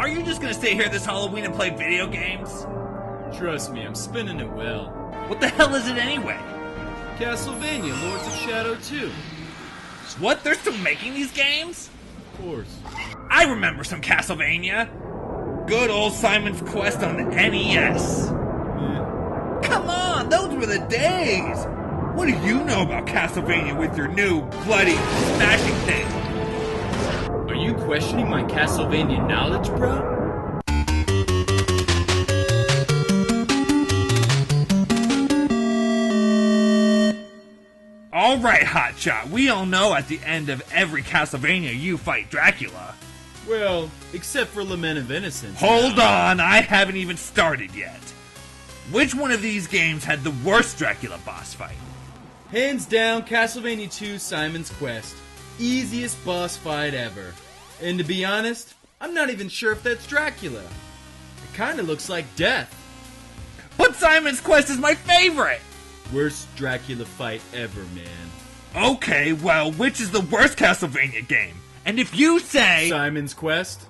Are you just gonna stay here this Halloween and play video games? Trust me, I'm spinning it well. What the hell is it anyway? Castlevania, Lords of Shadow 2. What? They're still making these games? Of course. I remember some Castlevania. Good old Simon's Quest on the NES. Yeah. Come on, those were the days! What do you know about Castlevania with your new, bloody, smashing thing? Are you questioning my Castlevania knowledge, bro? Alright, Hotshot, we all know at the end of every Castlevania you fight Dracula. Well, except for Lament of Innocence. Hold on, I haven't even started yet. Which one of these games had the worst Dracula boss fight? Hands down, Castlevania 2 Simon's Quest. Easiest boss fight ever. And to be honest, I'm not even sure if that's Dracula. It kinda looks like death. But Simon's Quest is my favorite! Worst Dracula fight ever, man. Okay, well, which is the worst Castlevania game? And if you say... Simon's Quest?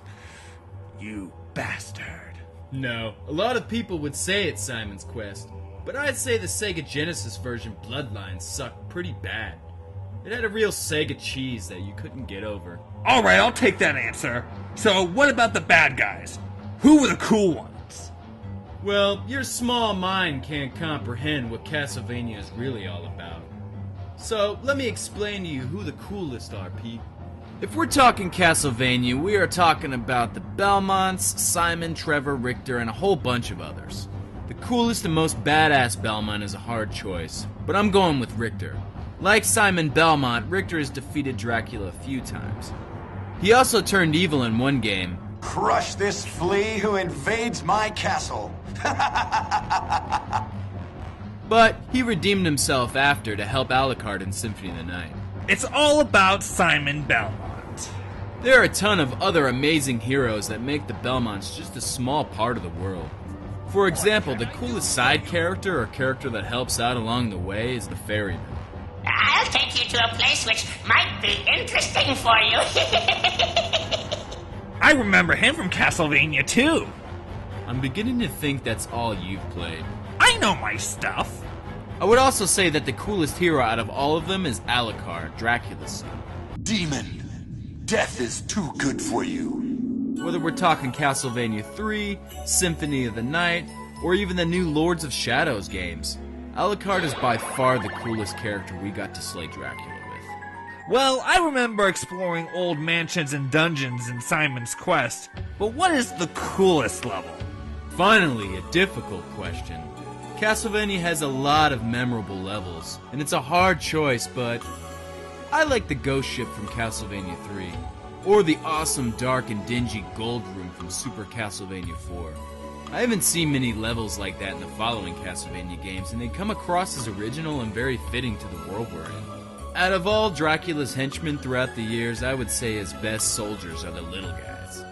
You bastard. No, a lot of people would say it's Simon's Quest, but I'd say the Sega Genesis version Bloodlines sucked pretty bad. It had a real Sega cheese that you couldn't get over. Alright, I'll take that answer. So, what about the bad guys? Who were the cool ones? Well, your small mind can't comprehend what Castlevania is really all about. So, let me explain to you who the coolest are, Pete. If we're talking Castlevania, we are talking about the Belmonts, Simon, Trevor, Richter, and a whole bunch of others. The coolest and most badass Belmont is a hard choice, but I'm going with Richter. Like Simon Belmont, Richter has defeated Dracula a few times. He also turned evil in one game. Crush this flea who invades my castle. But he redeemed himself after to help Alucard in Symphony of the Night. It's all about Simon Belmont. There are a ton of other amazing heroes that make the Belmonts just a small part of the world. For example, the coolest side character or character that helps out along the way is the ferryman. I'll take you to a place which might be interesting for you. I remember him from Castlevania 2. I'm beginning to think that's all you've played. I know my stuff. I would also say that the coolest hero out of all of them is Alucard, Dracula's son. Demon, death is too good for you. Whether we're talking Castlevania 3, Symphony of the Night, or even the new Lords of Shadows games, Alucard is by far the coolest character we got to slay Dracula with. Well, I remember exploring old mansions and dungeons in Simon's Quest, but what is the coolest level? Finally, a difficult question. Castlevania has a lot of memorable levels, and it's a hard choice, but I like the ghost ship from Castlevania 3, or the awesome dark and dingy gold room from Super Castlevania 4. I haven't seen many levels like that in the following Castlevania games, and they come across as original and very fitting to the world we're in. Out of all Dracula's henchmen throughout the years, I would say his best soldiers are the little guys.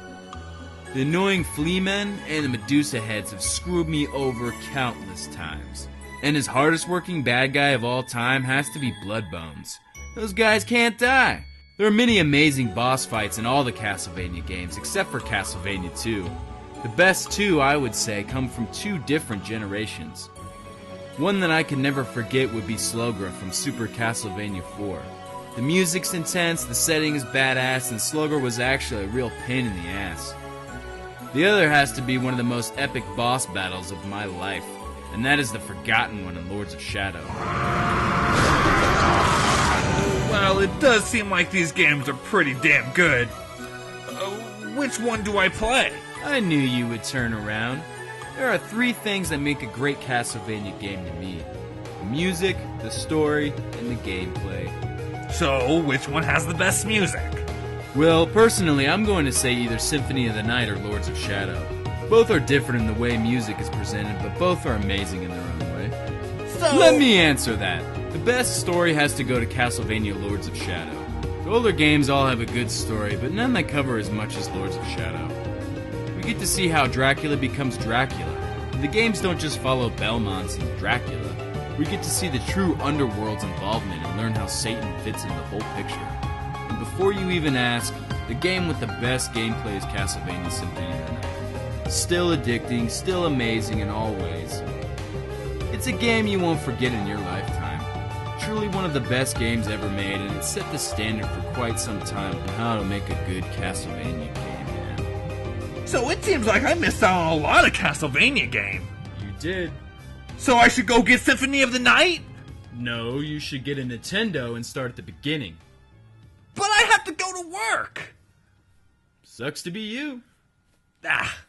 The annoying flea men and the Medusa heads have screwed me over countless times. And his hardest working bad guy of all time has to be Bloodbones. Those guys can't die. There are many amazing boss fights in all the Castlevania games except for Castlevania 2. The best two, I would say, come from two different generations. One that I can never forget would be Slogra from Super Castlevania 4. The music's intense, the setting is badass, and Slogra was actually a real pain in the ass. The other has to be one of the most epic boss battles of my life, and that is the Forgotten one in Lords of Shadow. Well, it does seem like these games are pretty damn good. Which one do I play? I knew you would turn around. There are three things that make a great Castlevania game to me. The music, the story, and the gameplay. So, which one has the best music? Well, personally, I'm going to say either Symphony of the Night or Lords of Shadow. Both are different in the way music is presented, but both are amazing in their own way. So... Let me answer that. The best story has to go to Castlevania Lords of Shadow. The older games all have a good story, but none that cover as much as Lords of Shadow. We get to see how Dracula becomes Dracula. And the games don't just follow Belmonts and Dracula. We get to see the true underworld's involvement and learn how Satan fits in the whole picture. And before you even ask, The game with the best gameplay is Castlevania Symphony of the Night. Still addicting, still amazing in all ways. It's a game you won't forget in your lifetime. Truly one of the best games ever made, and it set the standard for quite some time on how to make a good Castlevania game, man. So it seems like I missed out on a lot of Castlevania game. You did. So I should go get Symphony of the Night? No, you should get a Nintendo and start at the beginning. But I have to go to work. Sucks to be you. Ah.